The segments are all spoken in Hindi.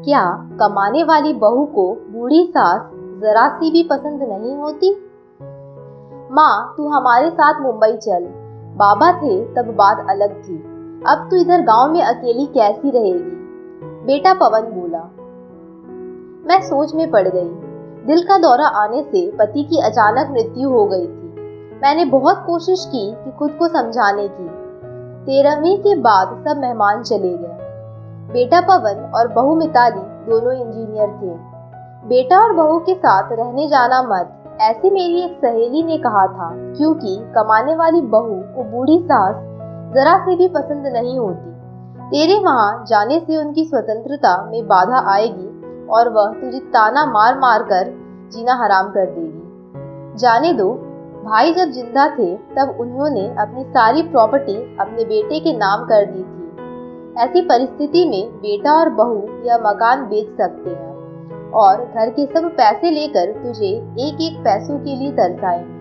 क्या कमाने वाली बहू को बूढ़ी सास जरा सी भी पसंद नहीं होती? माँ, तू हमारे साथ मुंबई चल। बाबा थे तब बात अलग थी, अब तू इधर गांव में अकेली कैसी रहेगी? बेटा पवन बोला। मैं सोच में पड़ गई। दिल का दौरा आने से पति की अचानक मृत्यु हो गई थी। मैंने बहुत कोशिश की कि खुद को समझाने की। 13वीं के बाद सब मेहमान चले गए। बेटा पवन और बहू मिताली दोनों इंजीनियर थे। बेटा और बहू के साथ रहने जाना मत, ऐसे मेरी एक सहेली ने कहा था, क्योंकि कमाने वाली बहू को बूढ़ी सास जरा से भी पसंद नहीं होती। तेरे वहां जाने से उनकी स्वतंत्रता में बाधा आएगी और वह तुझे ताना मार मार कर जीना हराम कर देगी। जाने दो, भाई जब जिंदा थे तब उन्होंने अपनी सारी प्रॉपर्टी अपने बेटे के नाम कर दी थी। ऐसी परिस्थिति में बेटा और बहू यह मकान बेच सकते हैं और घर के सब पैसे लेकर तुझे एक एक पैसों के लिए तरसाएंगे।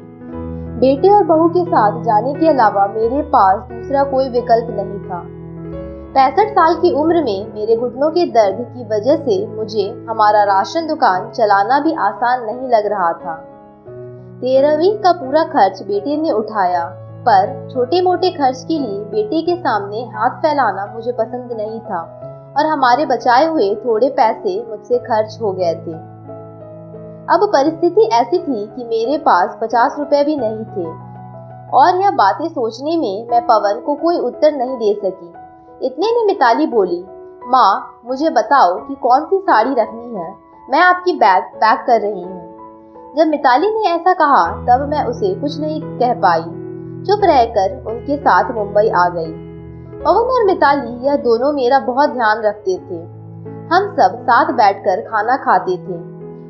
बेटे और बहू के साथ जाने के अलावा मेरे पास दूसरा कोई विकल्प नहीं था। 65 साल की उम्र में मेरे घुटनों के दर्द की वजह से मुझे हमारा राशन दुकान चलाना भी आसान नहीं लग रहा था। 13वीं का पूरा खर्च बेटे ने उठाया, पर छोटे मोटे खर्च के लिए बेटे के सामने हाथ फैलाना मुझे पसंद नहीं था और हमारे बचाए हुए थोड़े पैसे मुझसे खर्च हो गए थे। अब परिस्थिति ऐसी थी कि मेरे पास 50 रुपए भी नहीं थे और यह बातें सोचने में मैं पवन को कोई उत्तर नहीं दे सकी। इतने में मिताली बोली, माँ मुझे बताओ कि कौन सी साड़ी रखनी है, मैं आपकी बैग पैक कर रही हूँ। जब मिताली ने ऐसा कहा तब मैं उसे कुछ नहीं कह पाई। चुप रहकर उनके साथ मुंबई आ गई। पवन और मिताली यह दोनों मेरा बहुत ध्यान रखते थे। हम सब साथ बैठकर खाना खाते थे।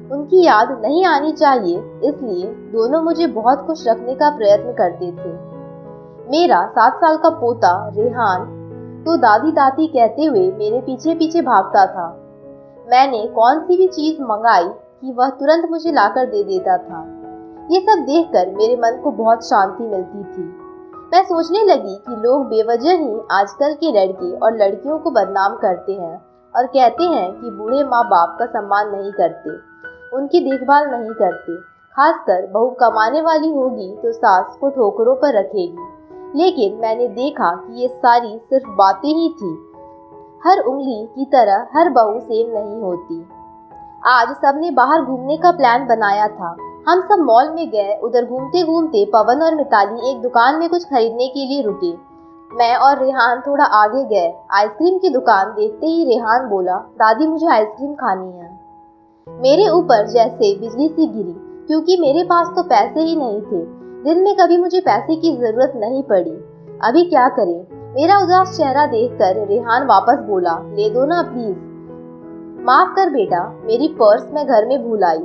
उनकी याद नहीं आनी चाहिए, इसलिए दोनों मुझे बहुत खुश रखने का प्रयत्न करते थे। मेरा 7 साल का पोता रेहान तो दादी दादी कहते हुए मेरे पीछे पीछे भागता था। मैंने कौन सी भी चीज मंगाई कि वह तुरंत मुझे लाकर दे देता था। ये सब देखकर मेरे मन को बहुत शांति मिलती थी। मैं सोचने लगी कि लोग बेवजह ही आजकल के लड़के और लड़कियों को बदनाम करते हैं और कहते हैं कि बूढ़े माँ बाप का सम्मान नहीं करते, उनकी देखभाल नहीं करते। खासकर बहू कमाने वाली होगी तो सास को ठोकरों पर रखेगी। लेकिन मैंने देखा कि ये सारी सिर्फ बातें ही थी। हर उंगली की तरह हर बहू सेम नहीं होती। आज सबने बाहर घूमने का प्लान बनाया था। हम सब मॉल में गए। उधर घूमते घूमते पवन और मिताली एक दुकान में कुछ खरीदने के लिए रुके। मैं और रेहान थोड़ा आगे गए। आइसक्रीम की दुकान देखते ही रेहान बोला, दादी मुझे आइसक्रीम खानी है। मेरे ऊपर जैसे बिजली सी गिरी, क्योंकि मेरे पास तो पैसे ही नहीं थे। दिन में कभी मुझे पैसे की जरूरत नहीं पड़ी। अभी क्या करें? मेरा उदास चेहरा देखकर रेहान वापस बोला, ले दो ना प्लीज। माफ कर बेटा, मेरी पर्स मैं घर में भूल आई।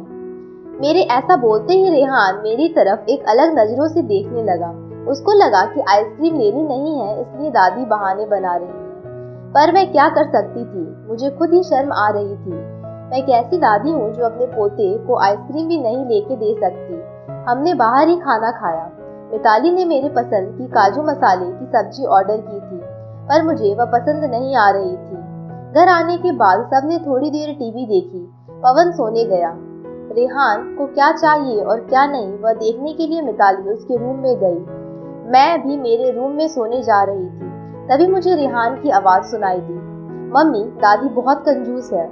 मेरे ऐसा बोलते ही रेहान मेरी तरफ एक अलग नजरों से देखने लगा। उसको लगा कि आइसक्रीम लेनी नहीं है, इसलिए दादी बहाने बना रही है। पर मैं क्या कर सकती थी? मुझे खुद ही शर्म आ रही थी। मैं कैसी दादी हूँ जो अपने पोते को आइसक्रीम भी नहीं लेके दे सकती। हमने बाहर ही खाना खाया। मिताली ने मेरे पसंद की काजू मसाले की सब्जी ऑर्डर की थी, पर मुझे वह पसंद नहीं आ रही थी। घर आने के बाद सबने थोड़ी देर टीवी देखी। पवन सोने गया। रेहान को क्या चाहिए और क्या नहीं वह देखने के लिए मिताली उसके रूम में गई। मैं भी मेरे रूम में सोने जा रही थी, तभी मुझे रेहान की आवाज सुनाई दी, मम्मी दादी बहुत कंजूस है,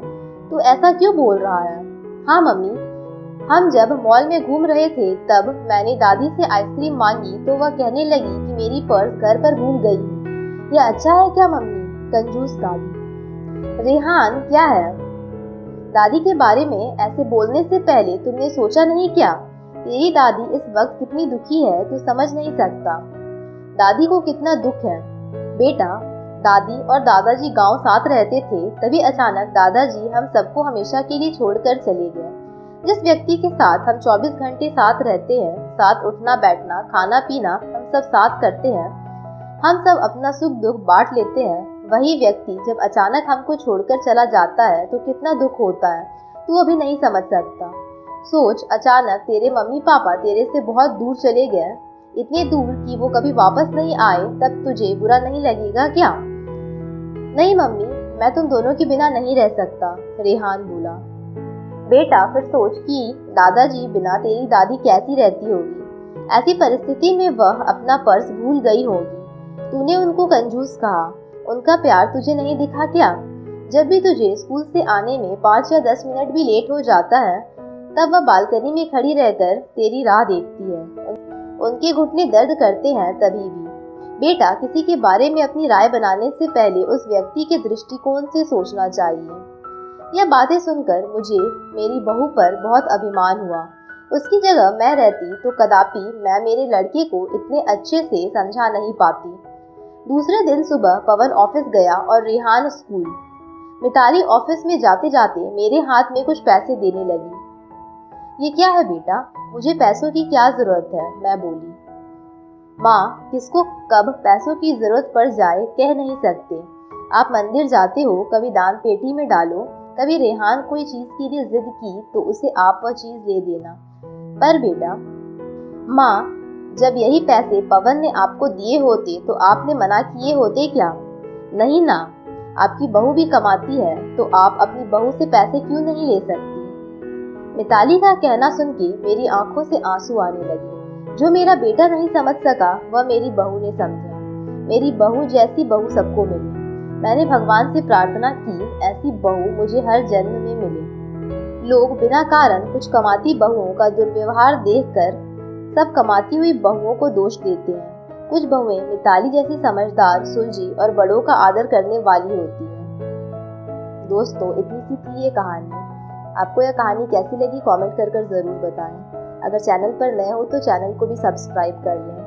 तू ऐसा क्यों बोल रहा है? हाँ मम्मी, हम जब मॉल में घूम रहे थे तब मैंने दादी से आइसक्रीम मांगी तो वह कहने लगी कि मेरी पर्स घर पर भूल गई। यह अच्छा है क्या मम्मी? कंजूस दादी। रेहान क्या है? दादी के बारे में ऐसे बोलने से पहले तुमने सोचा नहीं क्या? तेरी दादी इस वक्त कितनी दुखी है तू समझ नहीं सकता। दादी को कितना दुख है बेटा। दादी और दादाजी गांव साथ रहते थे, तभी अचानक दादाजी हम सबको हमेशा के लिए छोड़कर चले गए। जिस व्यक्ति के साथ हम 24 घंटे साथ रहते हैं, साथ उठना बैठना खाना पीना हम सब साथ करते हैं, हम सब अपना सुख दुख बांट लेते हैं, वही व्यक्ति जब अचानक हमको छोड़कर चला जाता है तो कितना दुख होता है तू अभी नहीं समझ सकता। सोच, अचानक तेरे मम्मी पापा तेरे से बहुत दूर चले गए, इतने दूर कि वो कभी वापस नहीं आए, तब तुझे बुरा नहीं लगेगा क्या? नहीं मम्मी, मैं तुम दोनों के बिना नहीं रह सकता, रेहान बोला। बेटा फिर सोच कि दादाजी बिना तेरी दादी कैसी रहती होगी। ऐसी परिस्थिति में वह अपना पर्स भूल गई होगी। तूने उनको कंजूस कहा, उनका प्यार तुझे नहीं दिखा क्या? जब भी तुझे स्कूल से आने में 5 या 10 मिनट भी लेट हो जाता है, तब वह बालकनी में खड़ी रहकर तेरी राह देखती है। उनके घुटने दर्द करते हैं तभी भी। बेटा किसी के बारे में अपनी राय बनाने से पहले उस व्यक्ति के दृष्टिकोण से सोचना चाहिए। यह बातें सुनकर मुझे मेरी बहू पर बहुत अभिमान हुआ। उसकी जगह मैं रहती तो कदापि मैं मेरे लड़के को इतने अच्छे से समझा नहीं पाती। दूसरे दिन सुबह पवन ऑफिस गया और रेहान स्कूल। मिताली ऑफिस में जाते जाते मेरे हाथ में कुछ पैसे देने लगी। ये क्या है बेटा? मुझे पैसों की क्या जरूरत है? मैं बोली। माँ, किसको कब पैसों की जरूरत पड़ जाए कह नहीं सकते। आप मंदिर जाते हो, कभी दान पेटी में डालो, कभी रेहान कोई चीज के लिए जिद की तो उसे आप वह चीज दे देना। पर बेटा, माँ, जब यही पैसे पवन ने आपको दिए होते तो आपने मना किए होते क्या? नहीं ना, आपकी बहू भी कमाती है तो आप अपनी बहू से पैसे क्यों नहीं ले सकती? मिताली का कहना सुन के मेरी आंखों से आंसू आने लगे। जो मेरा बेटा नहीं समझ सका वह मेरी बहू ने समझा। मेरी बहू जैसी बहू सबको मिले। मैंने भगवान से प्रार्थना की ऐसी बहू मुझे हर जन्म में मिले। लोग बिना कारण कुछ कमाती बहुओं का दुर्व्यवहार देखकर सब कमाती हुई बहुओं को दोष देते हैं। कुछ बहुएं मिताली जैसी समझदार, सुलझी और बड़ों का आदर करने वाली होती हैं। दोस्तों, इतनी सी थी ये कहानी। आपको यह कहानी कैसी लगी कमेंट कर जरूर बताएं। अगर चैनल पर नए हो तो चैनल को भी सब्सक्राइब कर लें।